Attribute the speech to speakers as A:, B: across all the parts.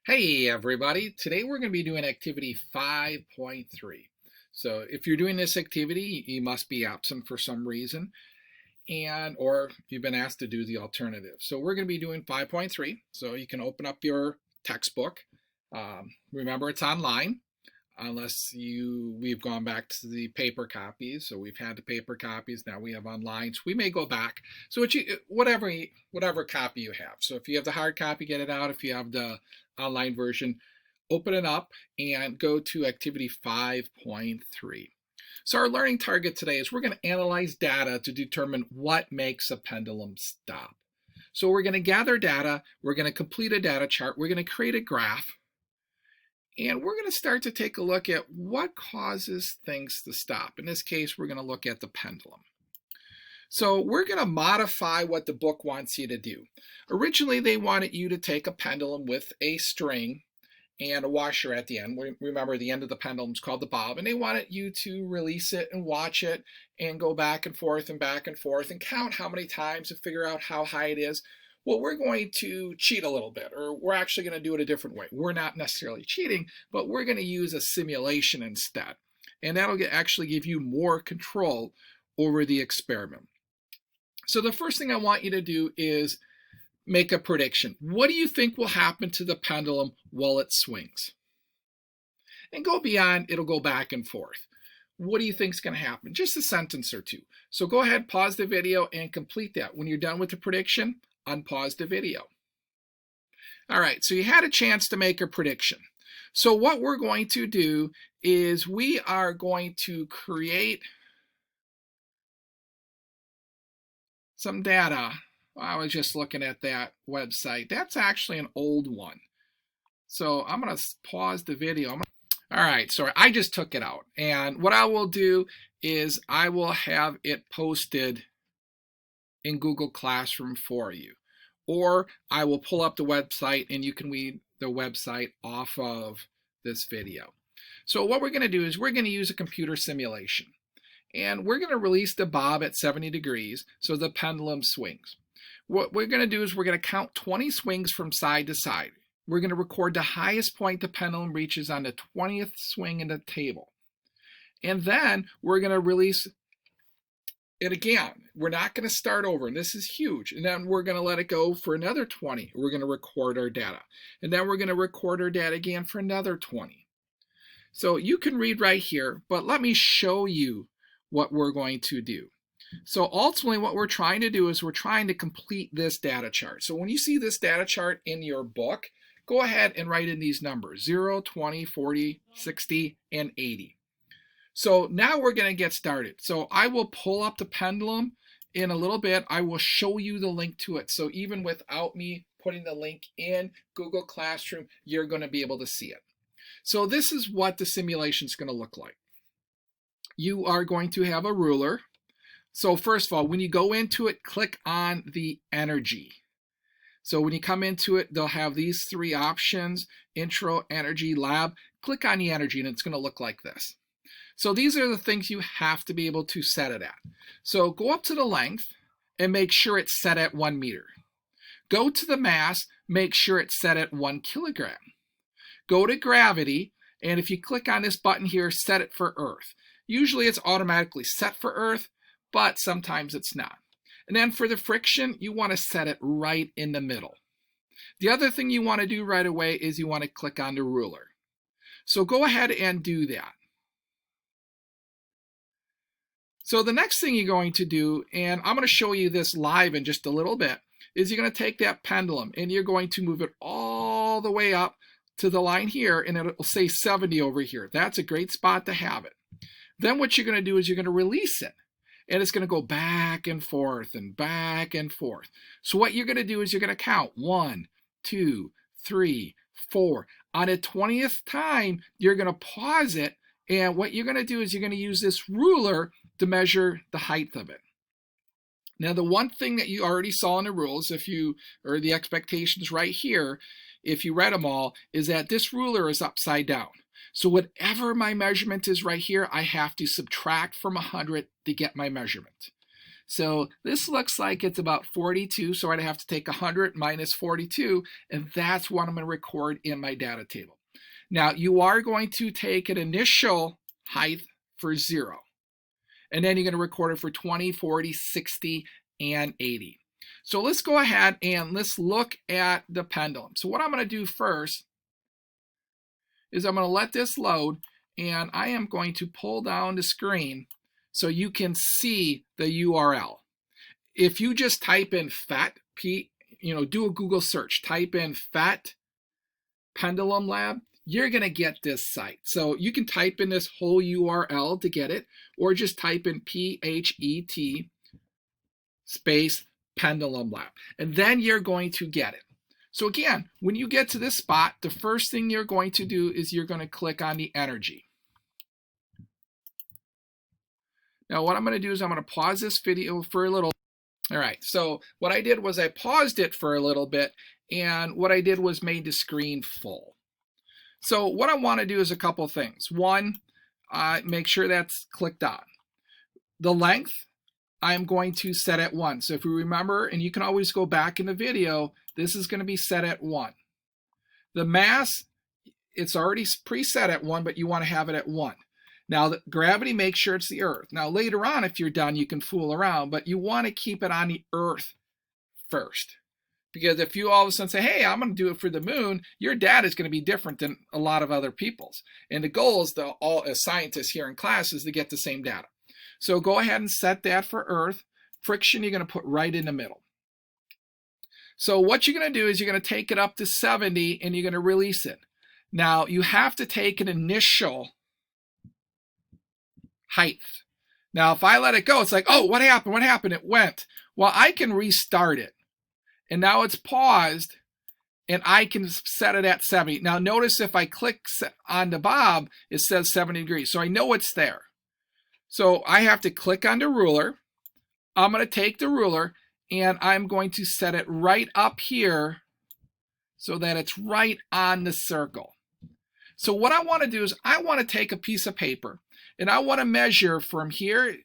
A: Hey everybody, today we're going to be doing activity 5.3. So if you're doing this activity, you must be absent for some reason or you've been asked to do the alternative. So we're going to be doing 5.3. So you can open up your textbook. Remember it's online unless we've gone back to the paper copies. So we've had the paper copies, now we have online. So we may go back. So whatever copy you have. So if you have the hard copy, get it out. If you have the online version, open it up and go to activity 5.3. So our learning target today is we're going to analyze data to determine what makes a pendulum stop. So we're going to gather data, we're going to complete a data chart, we're going to create a graph, and we're going to start to take a look at what causes things to stop. In this case, we're going to look at the pendulum. So we're going to modify what the book wants you to do. Originally, they wanted you to take a pendulum with a string and a washer at the end. Remember, the end of the pendulum is called the bob, and they wanted you to release it and watch it and go back and forth and count how many times and figure out how high it is. Well, we're going to cheat a little bit, or we're actually going to do it a different way. We're not necessarily cheating, but we're going to use a simulation instead. And that'll actually give you more control over the experiment. So the first thing I want you to do is make a prediction. What do you think will happen to the pendulum while it swings? And go beyond, it'll go back and forth. What do you think is going to happen? Just a sentence or two. So go ahead, pause the video and complete that. When you're done with the prediction, unpause the video. All right, so you had a chance to make a prediction. So what we're going to do is we are going to create some data. I was just looking at that website. That's actually an old one. So I'm going to pause the video. All right, so I just took it out. And what I will do is I will have it posted in Google Classroom for you. Or I will pull up the website and you can read the website off of this video. So what we're going to do is we're going to use a computer simulation. And we're going to release the bob at 70 degrees so the pendulum swings. What we're going to do is we're going to count 20 swings from side to side. We're going to record the highest point the pendulum reaches on the 20th swing in the table. And then we're going to release it again. We're not going to start over, and this is huge. And then we're going to let it go for another 20. We're going to record our data. And then we're going to record our data again for another 20. So you can read right here, but let me show you what we're going to do. So ultimately what we're trying to do is we're trying to complete this data chart. So when you see this data chart in your book, go ahead and write in these numbers: 0, 20, 40, 60, and 80. So now we're going to get started. So I will pull up the pendulum in a little bit. I will show you the link to it. So even without me putting the link in Google Classroom, you're going to be able to see it. So this is what the simulation is going to look like. You are going to have a ruler. So first of all, when you go into it, click on the energy. So when you come into it, they'll have these three options: intro, energy, lab. Click on the energy and it's going to look like this. So these are the things you have to be able to set it at. So go up to the length and make sure it's set at 1 meter. Go to the mass, make sure it's set at 1 kilogram. Go to gravity, and if you click on this button here, set it for Earth. Usually it's automatically set for Earth, but sometimes it's not. And then for the friction, you want to set it right in the middle. The other thing you want to do right away is you want to click on the ruler. So go ahead and do that. So the next thing you're going to do, and I'm going to show you this live in just a little bit, is you're going to take that pendulum and you're going to move it all the way up to the line here, and it'll say 70 over here. That's a great spot to have it. Then what you're going to do is you're going to release it, and it's going to go back and forth and back and forth. So what you're going to do is you're going to count 1, 2, 3, 4. On the 20th time, you're going to pause it, and what you're going to do is you're going to use this ruler to measure the height of it. Now, the one thing that you already saw in the rules, or the expectations right here, if you read them all, is that this ruler is upside down. So whatever my measurement is right here, I have to subtract from 100 to get my measurement. So this looks like it's about 42, so I'd have to take 100 minus 42, and that's what I'm going to record in my data table. Now, you are going to take an initial height for 0, and then you're going to record it for 20, 40, 60, and 80. So let's go ahead and let's look at the pendulum. So what I'm going to do first is I'm going to let this load, and I am going to pull down the screen so you can see the URL. If you just type in FET, do a Google search, type in FET Pendulum Lab, you're going to get this site. So you can type in this whole URL to get it, or just type in PHET space Pendulum Lab, and then you're going to get it. So again, when you get to this spot, the first thing you're going to do is you're going to click on the energy. Now what I'm going to do is I'm going to pause this video for a little. All right, so what I did was I paused it for a little bit, and what I did was made the screen full. So what I want to do is a couple things. One, make sure that's clicked on. The length, I'm going to set at 1. So if you remember, and you can always go back in the video, this is going to be set at 1. The mass, it's already preset at 1, but you want to have it at 1. Now, the gravity, make sure it's the Earth. Now, later on, if you're done, you can fool around, but you want to keep it on the Earth first. Because if you all of a sudden say, hey, I'm going to do it for the moon, your data is going to be different than a lot of other people's. And the goal is, all as scientists here in class, is to get the same data. So go ahead and set that for Earth. Friction, you're going to put right in the middle. So what you're going to do is you're going to take it up to 70, and you're going to release it. Now, you have to take an initial height. Now, if I let it go, it's like, oh, what happened? What happened? It went. Well, I can restart it. And now it's paused, and I can set it at 70. Now, notice if I click on the bob, it says 70 degrees. So I know it's there. So I have to click on the ruler. I'm going to take the ruler, and I'm going to set it right up here so that it's right on the circle. So what I want to do is I want to take a piece of paper, and I want to measure from here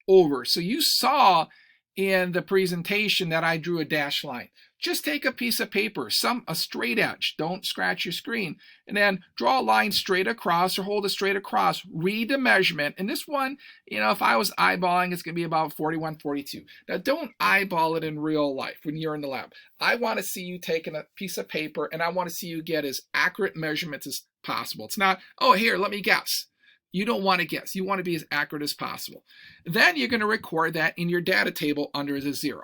A: over. So you saw in the presentation that I drew a dashed line. Just take a piece of paper, a straight edge, don't scratch your screen, and then draw a line straight across or hold it straight across, read the measurement. And this one, if I was eyeballing, it's going to be about 41, 42. Now don't eyeball it in real life when you're in the lab. I want to see you taking a piece of paper, and I want to see you get as accurate measurements as possible. It's not, oh, here, let me guess. You don't want to guess. You want to be as accurate as possible. Then you're going to record that in your data table under the 0.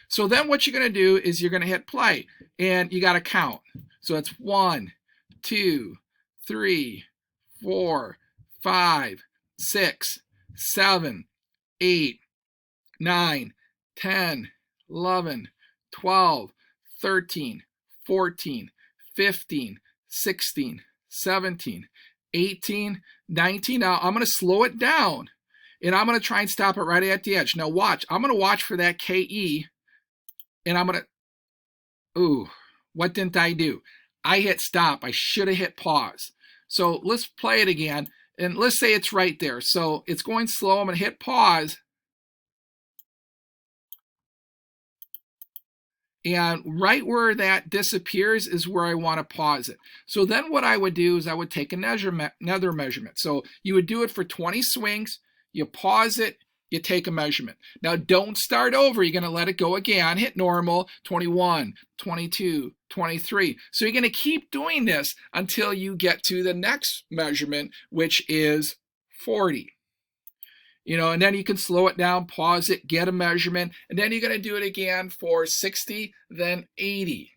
A: So then what you're going to do is you're going to hit play, and you got to count. So it's 1, 2, 3, 4, 5, 6, 7, 8, 9, 10, 11, 12, 13, 14, 15, 16, 17, 18, 19. Now I'm going to slow it down, and I'm going to try and stop it right at the edge. Now watch. I'm going to watch for that KE, and I'm going to, ooh, what didn't I do? I hit stop. I should have hit pause. So let's play it again, and let's say it's right there. So it's going slow. I'm going to hit pause. And right where that disappears is where I want to pause it. So then what I would do is I would take another measurement. So you would do it for 20 swings, you pause it, you take a measurement. Now don't start over. You're going to let it go again, hit normal, 21, 22, 23. So you're going to keep doing this until you get to the next measurement, which is 40. And then you can slow it down, pause it, get a measurement, and then you're going to do it again for 60, then 80.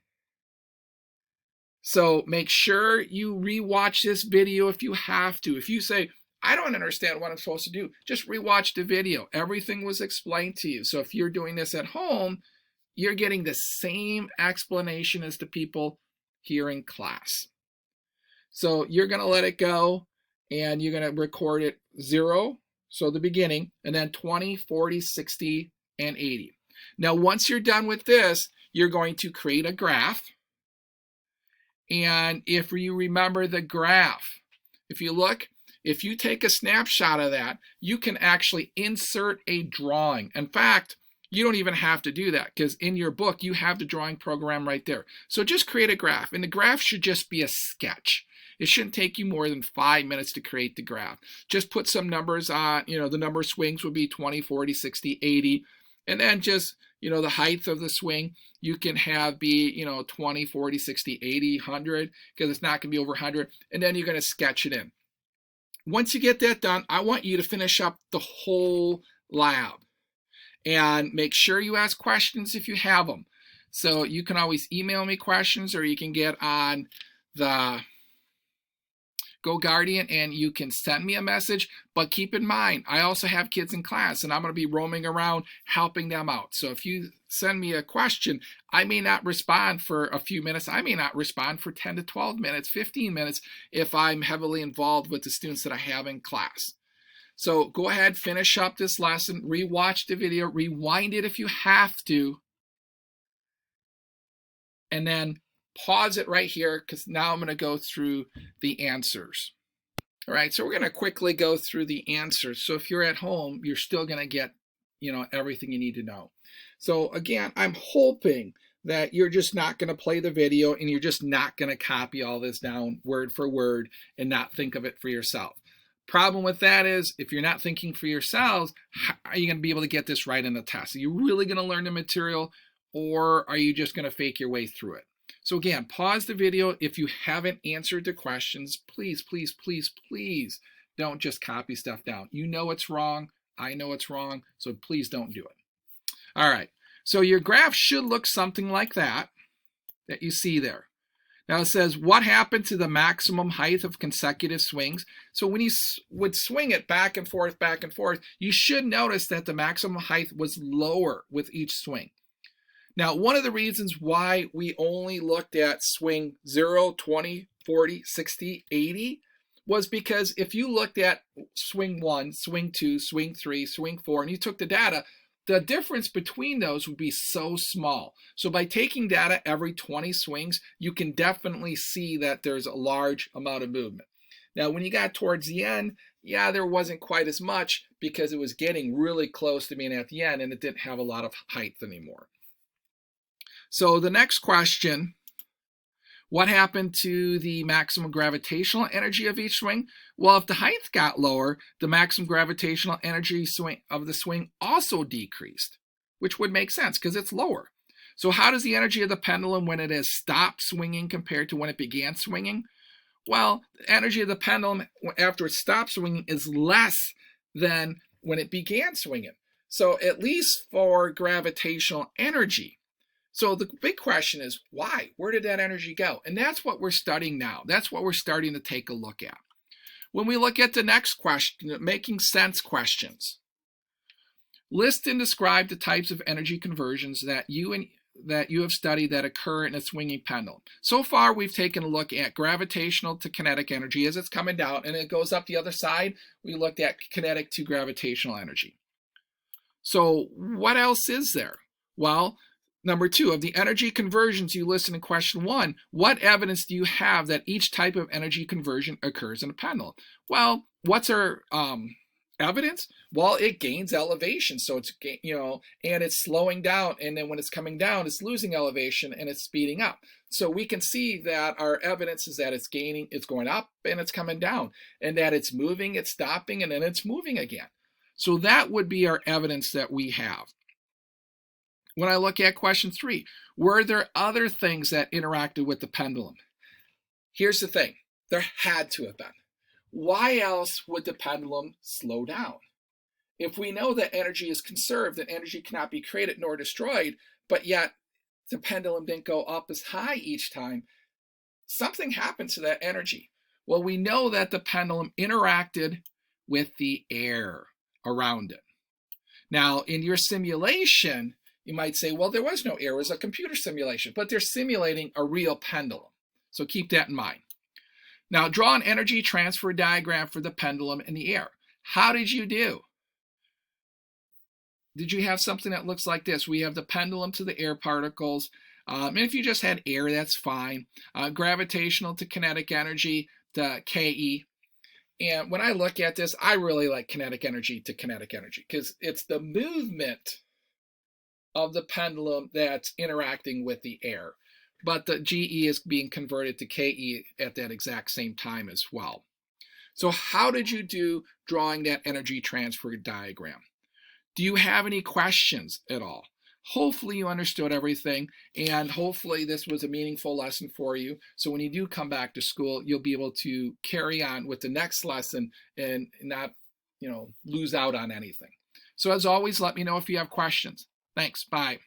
A: So make sure you rewatch this video if you have to. If you say, I don't understand what I'm supposed to do, just rewatch the video. Everything was explained to you. So if you're doing this at home, you're getting the same explanation as the people here in class. So you're going to let it go, and you're going to record it 0. So the beginning, and then 20, 40, 60, and 80. Now, once you're done with this, you're going to create a graph. And if you remember the graph, if you look, If you take a snapshot of that, you can actually insert a drawing. In fact, you don't even have to do that because in your book, you have the drawing program right there. So just create a graph, and the graph should just be a sketch. It shouldn't take you more than 5 minutes to create the graph. Just put some numbers on, the number of swings would be 20, 40, 60, 80, and then just, the height of the swing, you can have be, 20, 40, 60, 80, 100, because it's not going to be over 100, and then you're going to sketch it in. Once you get that done, I want you to finish up the whole lab and make sure you ask questions if you have them. So you can always email me questions, or you can get on the GoGuardian and you can send me a message. But keep in mind, I also have kids in class and I'm going to be roaming around helping them out. So if you send me a question, I may not respond for a few minutes. I may not respond for 10 to 12 minutes, 15 minutes if I'm heavily involved with the students that I have in class. So go ahead, finish up this lesson, rewatch the video, rewind it if you have to, and then pause it right here because now I'm going to go through the answers. All right, so we're going to quickly go through the answers. So if you're at home, you're still going to get, everything you need to know. So again, I'm hoping that you're just not going to play the video and you're just not going to copy all this down word for word and not think of it for yourself. Problem with that is, if you're not thinking for yourselves, how are you going to be able to get this right in the test? Are you really going to learn the material, or are you just going to fake your way through it? So again, pause the video. If you haven't answered the questions, please, please, please, please don't just copy stuff down. You know it's wrong. I know it's wrong. So please don't do it. All right. So your graph should look something like that you see there. Now it says, what happened to the maximum height of consecutive swings? So when you would swing it back and forth, you should notice that the maximum height was lower with each swing. Now, one of the reasons why we only looked at swing 0, 20, 40, 60, 80 was because if you looked at swing 1, swing 2, swing 3, swing 4, and you took the data, the difference between those would be so small. So by taking data every 20 swings, you can definitely see that there's a large amount of movement. Now, when you got towards the end, yeah, there wasn't quite as much because it was getting really close to being at the end and it didn't have a lot of height anymore. So the next question, what happened to the maximum gravitational energy of each swing? Well, if the height got lower, the maximum gravitational energy of the swing also decreased, which would make sense because it's lower. So how does the energy of the pendulum when it has stopped swinging compared to when it began swinging? Well, the energy of the pendulum after it stopped swinging is less than when it began swinging. So at least for gravitational energy. So the big question is, why? Where did that energy go? And that's what we're studying now. That's what we're starting to take a look at. When we look at the next question, making sense questions, list and describe the types of energy conversions that you have studied that occur in a swinging pendulum. So far, we've taken a look at gravitational to kinetic energy as it's coming down, and it goes up the other side. We looked at kinetic to gravitational energy. So what else is there? Well, number 2, of the energy conversions you listed in question 1, what evidence do you have that each type of energy conversion occurs in a pendulum? Well, what's our evidence? Well, it gains elevation, so it's, and it's slowing down, and then when it's coming down, it's losing elevation and it's speeding up. So we can see that our evidence is that it's gaining, it's going up and it's coming down, and that it's moving, it's stopping, and then it's moving again. So that would be our evidence that we have. When I look at question 3, were there other things that interacted with the pendulum? Here's the thing, there had to have been. Why else would the pendulum slow down? If we know that energy is conserved, that energy cannot be created nor destroyed, but yet the pendulum didn't go up as high each time, something happened to that energy. Well, we know that the pendulum interacted with the air around it. Now, in your simulation, you might say, well, there was no air, it was a computer simulation, but they're simulating a real pendulum. So keep that in mind. Now, draw an energy transfer diagram for the pendulum in the air. How did you do? Did you have something that looks like this? We have the pendulum to the air particles. And if you just had air, that's fine. Gravitational to kinetic energy, the KE. And when I look at this, I really like kinetic energy to kinetic energy because it's the movement of the pendulum that's interacting with the air. But the GE is being converted to KE at that exact same time as well. So how did you do drawing that energy transfer diagram? Do you have any questions at all? Hopefully you understood everything, and hopefully this was a meaningful lesson for you. So when you do come back to school, you'll be able to carry on with the next lesson and not, lose out on anything. So as always, let me know if you have questions. Thanks. Bye.